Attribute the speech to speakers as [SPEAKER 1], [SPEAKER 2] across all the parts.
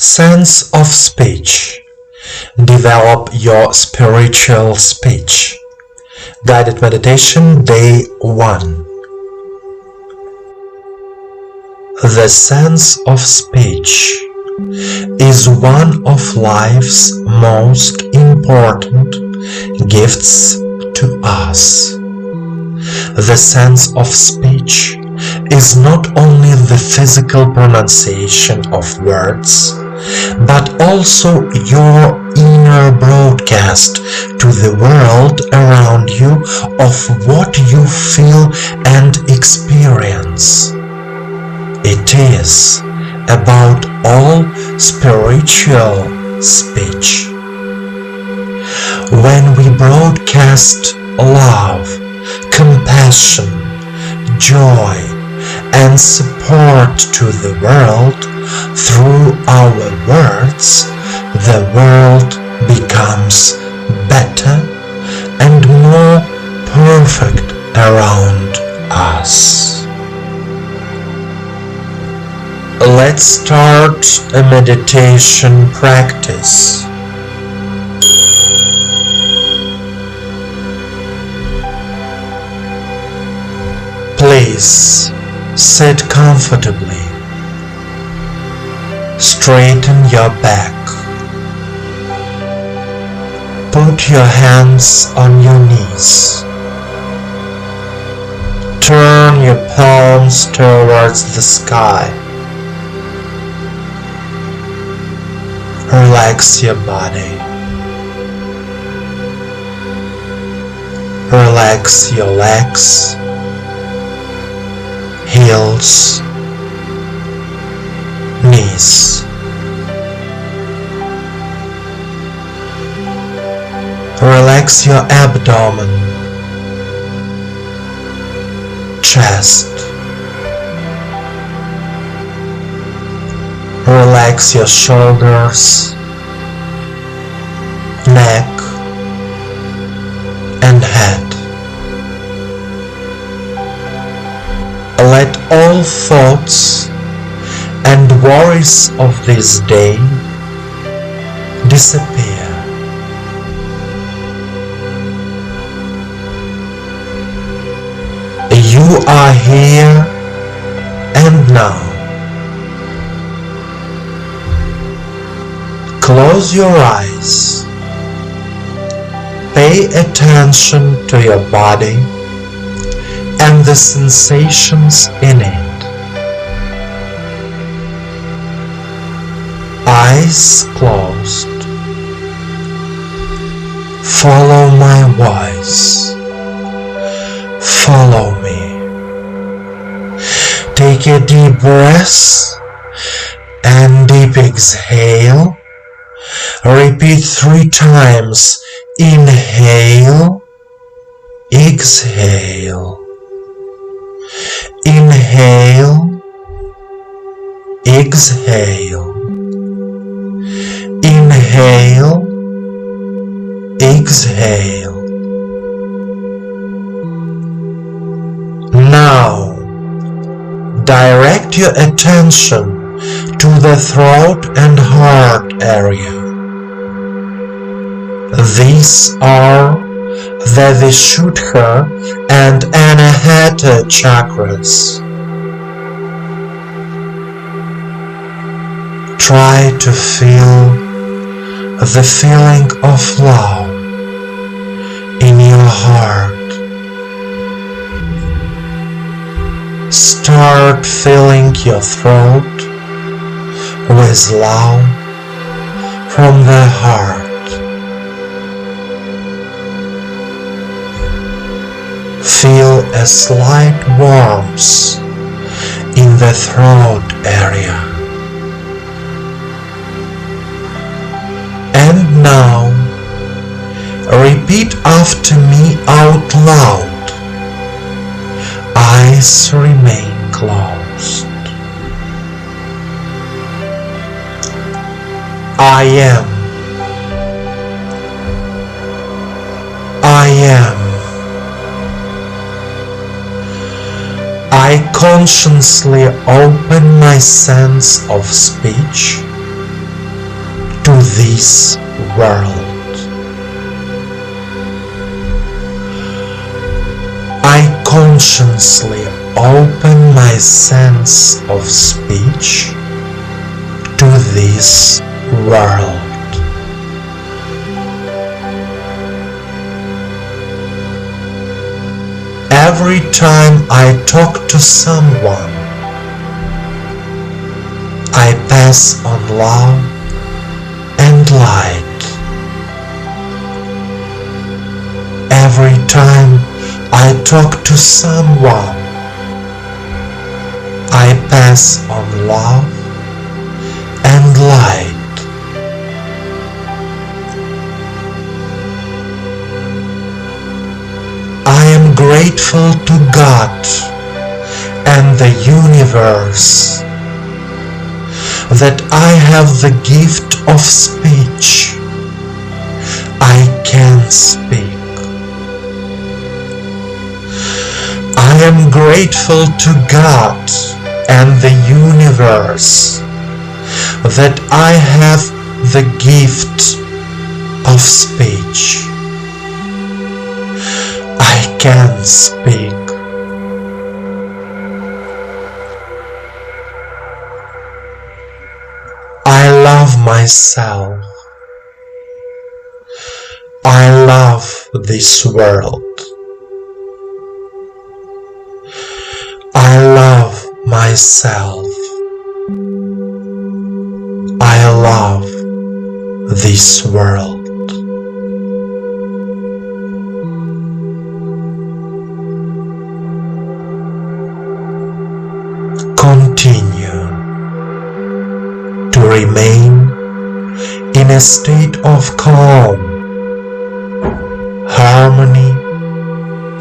[SPEAKER 1] Sense of speech. Develop your spiritual speech. Guided Meditation Day 1. The sense of speech is one of life's most important gifts to us. The sense of speech is not only the physical pronunciation of words, but also your inner broadcast to the world around you of what you feel and experience. It is about all spiritual speech. When we broadcast love, compassion, joy, and support to the world through our words, the world becomes better and more perfect around us. Let's start a meditation practice. Please sit comfortably. Straighten your back. Put your hands on your knees. Turn your palms towards the sky. Relax your body. Relax your legs, heels, knees. Relax your abdomen, chest. Relax your shoulders, neck, and head. Let all thoughts and worries of this day disappear. You are here and now. Close your eyes. Pay attention to your body and the sensations in it. Eyes closed. Follow my voice. Follow me. Take a deep breath and deep exhale. Repeat 3 times. Inhale, exhale. Inhale, exhale. Inhale, exhale. Now, direct your attention to the throat and heart area. These are the Vishuddha and Anahata chakras. Try to feel the feeling of love in your heart. Start filling your throat with love from the heart. Feel a slight warmth in the throat area. And now, repeat after me out loud. Eyes remain closed. I am. I am. I consciously open my sense of speech this world. I consciously open my sense of speech to this world. Every time I talk to someone, I pass on love and light. Every time I talk to someone, I pass on love and light. I am grateful to God and the universe that I have the gift of speech. I can speak. I am grateful to God and the universe that I have the gift of speech. I can speak. I love myself. I love this world. I love myself. I love this world. Continue to remain in a state of calm, harmony,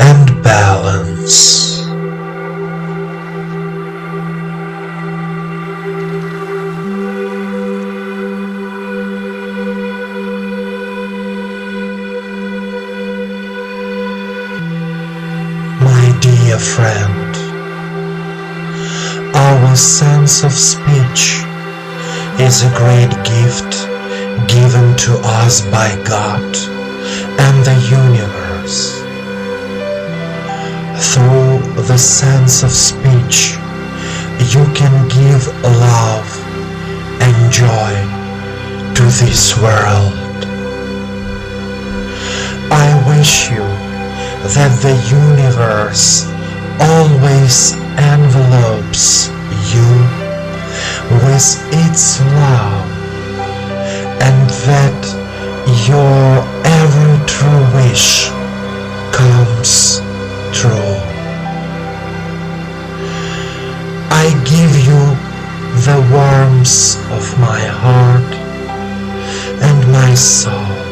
[SPEAKER 1] and balance. My dear friend, our sense of speech is a great gift given to us by God and the universe. Through the sense of speech, you can give love and joy to this world. I wish you that the universe always envelopes you with its love, and that your every true wish comes true. I give you the warmth of my heart and my soul.